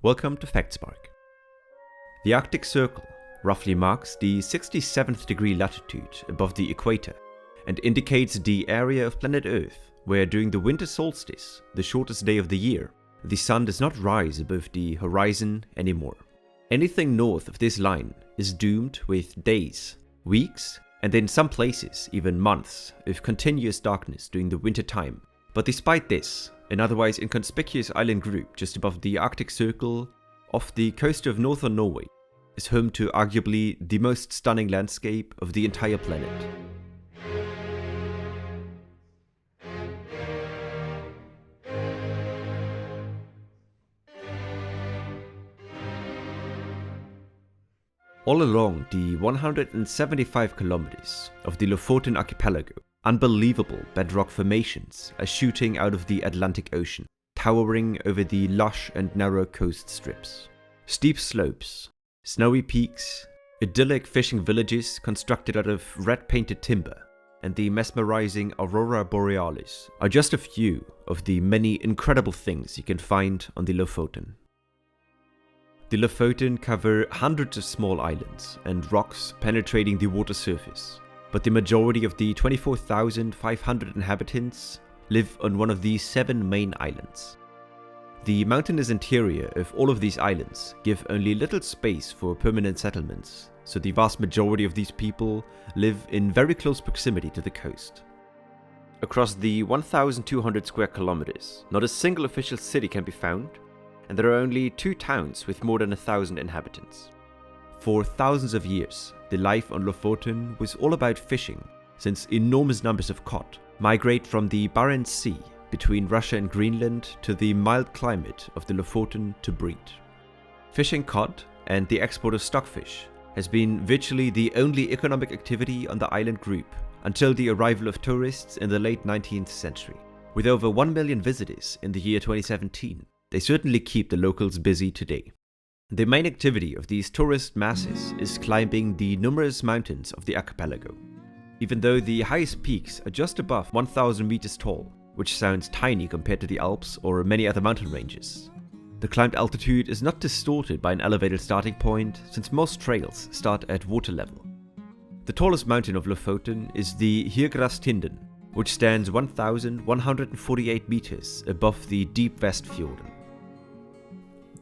Welcome to FactSpark. The Arctic Circle roughly marks the 67th degree latitude above the equator and indicates the area of planet Earth where during the winter solstice, the shortest day of the year, the sun does not rise above the horizon anymore. Anything north of this line is doomed with days, weeks, and in some places even months of continuous darkness during the winter time. But despite this, an otherwise inconspicuous island group just above the Arctic Circle off the coast of northern Norway is home to arguably the most stunning landscape of the entire planet. All along the 175 kilometers of the Lofoten archipelago, unbelievable bedrock formations are shooting out of the Atlantic Ocean, towering over the lush and narrow coast strips. Steep slopes, snowy peaks, idyllic fishing villages constructed out of red-painted timber, and the mesmerizing Aurora Borealis are just a few of the many incredible things you can find on the Lofoten. The Lofoten cover hundreds of small islands and rocks penetrating the water surface, but the majority of the 24,500 inhabitants live on one of these 7 main islands. The mountainous interior of all of these islands give only little space for permanent settlements, so the vast majority of these people live in very close proximity to the coast. Across the 1,200 square kilometers, not a single official city can be found, and there are only 2 towns with more than 1,000 inhabitants. For thousands of years, the life on Lofoten was all about fishing, since enormous numbers of cod migrate from the Barents Sea between Russia and Greenland to the mild climate of the Lofoten to breed. Fishing cod and the export of stockfish has been virtually the only economic activity on the island group until the arrival of tourists in the late 19th century. With over 1 million visitors in the year 2017, they certainly keep the locals busy today. The main activity of these tourist masses is climbing the numerous mountains of the archipelago. Even though the highest peaks are just above 1,000 meters tall, which sounds tiny compared to the Alps or many other mountain ranges, the climbed altitude is not distorted by an elevated starting point, since most trails start at water level. The tallest mountain of Lofoten is the Higravstinden, which stands 1,148 meters above the deep Vestfjorden.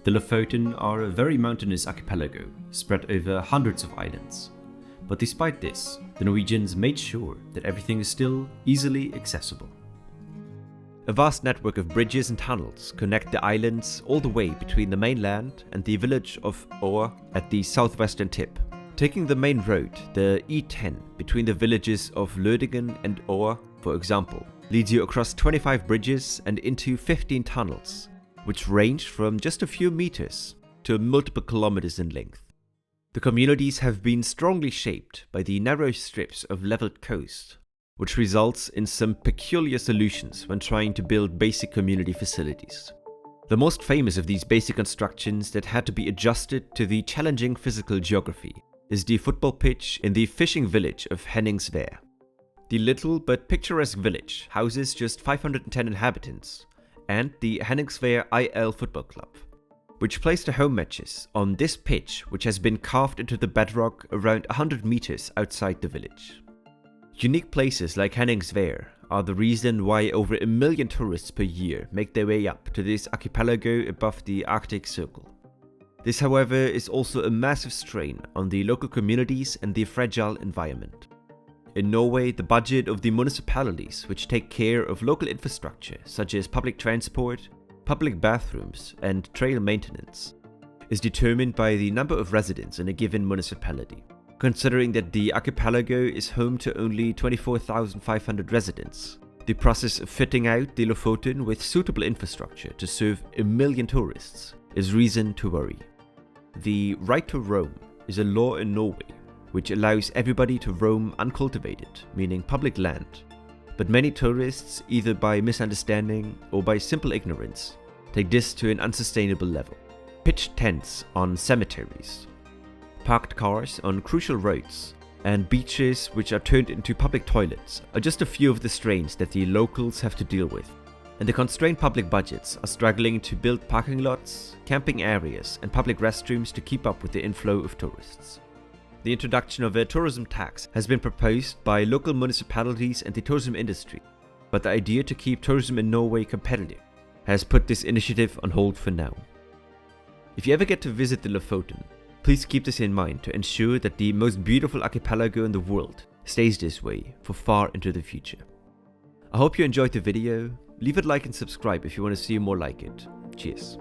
The Lofoten are a very mountainous archipelago, spread over hundreds of islands. But despite this, the Norwegians made sure that everything is still easily accessible. A vast network of bridges and tunnels connect the islands all the way between the mainland and the village of Åre at the southwestern tip. Taking the main road, the E10, between the villages of Lødingen and Åre, for example, leads you across 25 bridges and into 15 tunnels, which range from just a few meters to multiple kilometers in length. The communities have been strongly shaped by the narrow strips of leveled coast, which results in some peculiar solutions when trying to build basic community facilities. The most famous of these basic constructions that had to be adjusted to the challenging physical geography is the football pitch in the fishing village of Haugen. The little but picturesque village houses just 510 inhabitants, and the Haugen IL football club, which plays their home matches on this pitch, which has been carved into the bedrock around 100 meters outside the village. Unique places like Haugen are the reason why over 1 million tourists per year make their way up to this archipelago above the Arctic Circle. This, however, is also a massive strain on the local communities and the fragile environment. In Norway, the budget of the municipalities which take care of local infrastructure such as public transport, public bathrooms, and trail maintenance is determined by the number of residents in a given municipality. Considering that the archipelago is home to only 24,500 residents, the process of fitting out the Lofoten with suitable infrastructure to serve 1 million tourists is reason to worry. The right to roam is a law in Norway which allows everybody to roam uncultivated, meaning public land. But many tourists, either by misunderstanding or by simple ignorance, take this to an unsustainable level. Pitched tents on cemeteries, parked cars on crucial roads, and beaches which are turned into public toilets are just a few of the strains that the locals have to deal with. and the constrained public budgets are struggling to build parking lots, camping areas, and public restrooms to keep up with the inflow of tourists. The introduction of a tourism tax has been proposed by local municipalities and the tourism industry, but the idea to keep tourism in Norway competitive has put this initiative on hold for now. If you ever get to visit the Lofoten, please keep this in mind to ensure that the most beautiful archipelago in the world stays this way for far into the future. I hope you enjoyed the video. Leave a like and subscribe if you want to see more like it. Cheers.